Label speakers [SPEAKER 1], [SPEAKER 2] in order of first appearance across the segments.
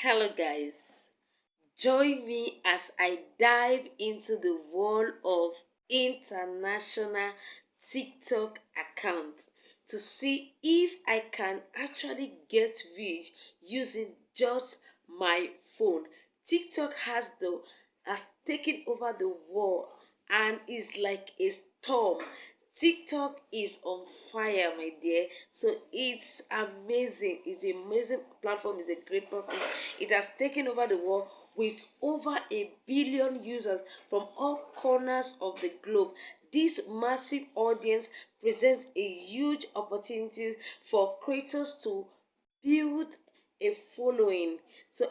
[SPEAKER 1] Hello, guys. Join me as I dive into the world of international TikTok accounts to see if I can actually get rich using just my phone. TikTok has taken over the world and is like a storm. TikTok is on fire, my dear. So it's amazing. It's an amazing platform. It's a great platform. It has taken over the world with over 1 billion users from all corners of the globe. This massive audience presents a huge opportunity for creators to build a following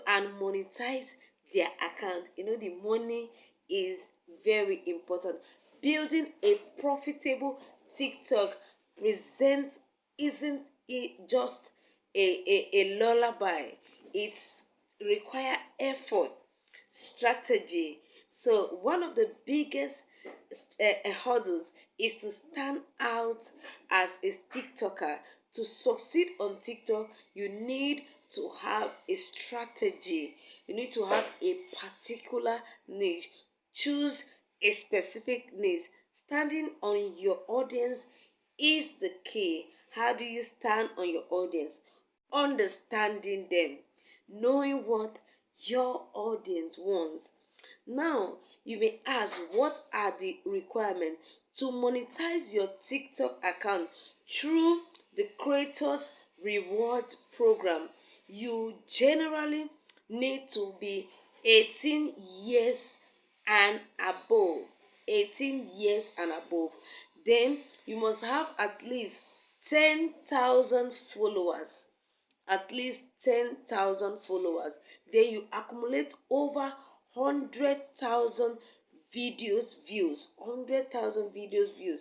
[SPEAKER 1] and monetize their account. The money is very important. Building a profitable TikTok presents isn't it just a lullaby. It's require effort, strategy. So one of the biggest hurdles is to stand out as a TikToker. To succeed on TikTok, you need to have a strategy. You need to have a particular niche. Choose a specific niche. Standing on your audience is the key. How do you stand on your audience? Understanding them, knowing what your audience wants. Now, you may ask, what are the requirements to monetize your TikTok account through the Creators Rewards Program? You generally need to be 18 years and above. 18 years and above. Then you must have at least 10,000 followers. At least 10,000 followers. Then you accumulate over 100,000 videos views. 100,000 videos views.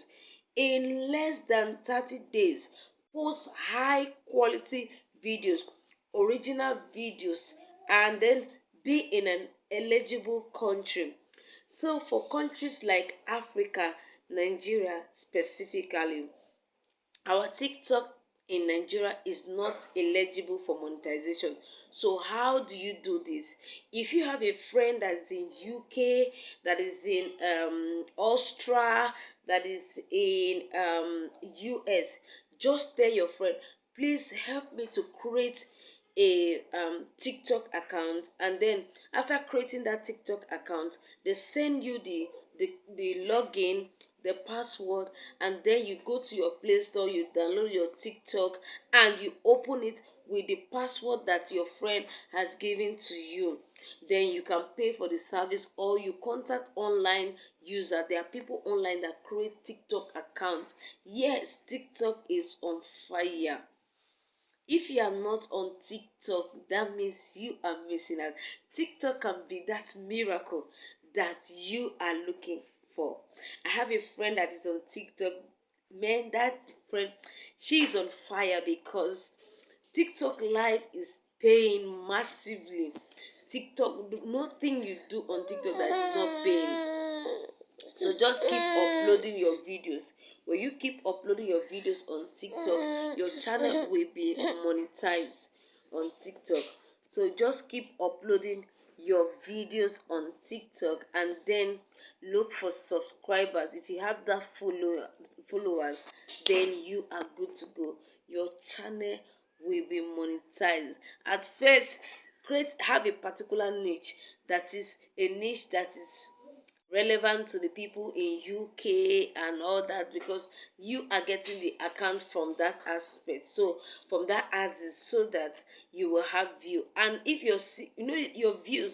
[SPEAKER 1] In less than 30 days, post high quality videos, original videos, and then be in an eligible country. So for countries like Africa, Nigeria specifically, our TikTok in Nigeria is not eligible for monetization. So how do you do this? If you have a friend that is in UK, that is in Austria, that is in US, just tell your friend, please help me to create a TikTok account, and then after creating that TikTok account, they send you the login, the password, and then you go to your Play Store, you download your TikTok, and you open it with the password that your friend has given to you. Then you can pay for the service, or you contact online user. There are people online that create TikTok accounts. Yes, TikTok is on fire. If you are not on TikTok, that means you are missing out. TikTok can be that miracle that you are looking for. I have a friend that is on TikTok. Man, that friend, she is on fire because TikTok live is paying massively. TikTok, nothing you do on TikTok that is not paying. So just keep uploading your videos. When you keep uploading your videos on TikTok, your channel will be monetized on TikTok. So just keep uploading your videos on TikTok, and then look for subscribers. If you have that followers, then you are good to go. Your channel will be monetized. At first, have a particular niche, that is a niche that is relevant to the people in UK and all that, because you are getting the account from that aspect. So from that axis, so that you will have view. And if your views,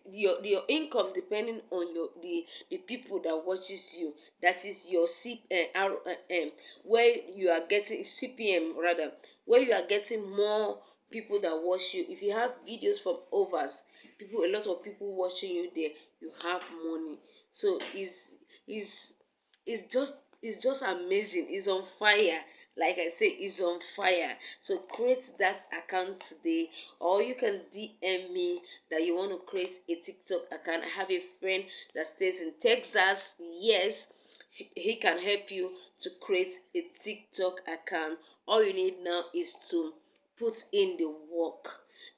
[SPEAKER 1] your income depending on the people that watches you, that is your CRM, where you are getting CPM rather, where you are getting more people that watch you. If you have videos from overs, a lot of people watching you there, you have money. So it's just it's just amazing. It's on fire. Like I say, it's on fire. So create that account today, or you can DM me that you want to create a TikTok account. I have a friend that stays in Texas. Yes, he can help you to create a TikTok account. All you need now is to put in the work.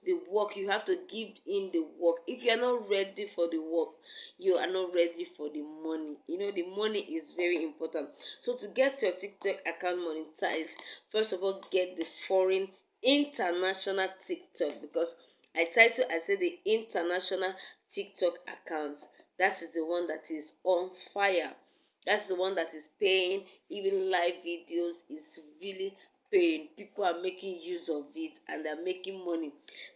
[SPEAKER 1] The work, you have to give in the work. If you are not ready for the work, you are not ready for the money. You know, the money is very important. So to get your TikTok account monetized, first of all, get the foreign international TikTok, because I said the international TikTok account. That is the one that is on fire. That's the one that is paying. Even live videos is really paying. People are making use of it and they're making money.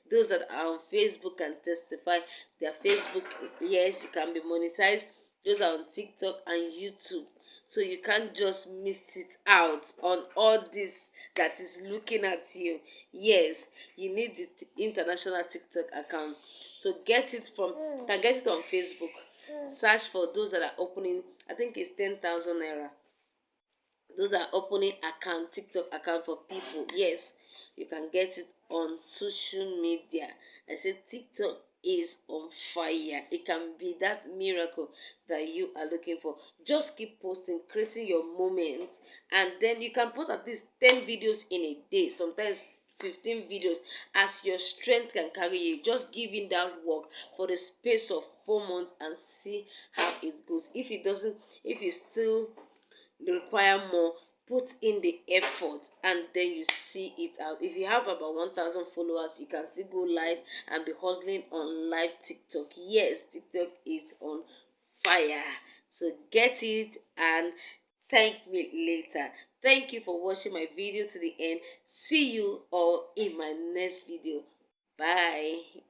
[SPEAKER 1] Those that are on Facebook can testify. Their Facebook, yes, you can be monetized. Those are on TikTok and YouTube. So you can't just miss it out on all this that is looking at you. Yes, you need the international TikTok account. So get it from, you can get it on Facebook. Search for those that are opening, I think it's 10,000 naira. Those are opening account, TikTok account for people. Yes, you can get it on social media. I said TikTok is on fire. It can be that miracle that you are looking for. Just keep posting, creating your moments, and then you can post at least 10 videos in a day, sometimes 15 videos, as your strength can carry you. Just give in that work for the space of 4 months and see how it goes. If it doesn't, if it's still require more, put in the effort and then you see it out. If you have about 1,000 followers, you can still go live and be hustling on live TikTok. Yes, TikTok is on fire. So get it and thank me later. Thank you for watching my video to the end. See you all in my next video. Bye.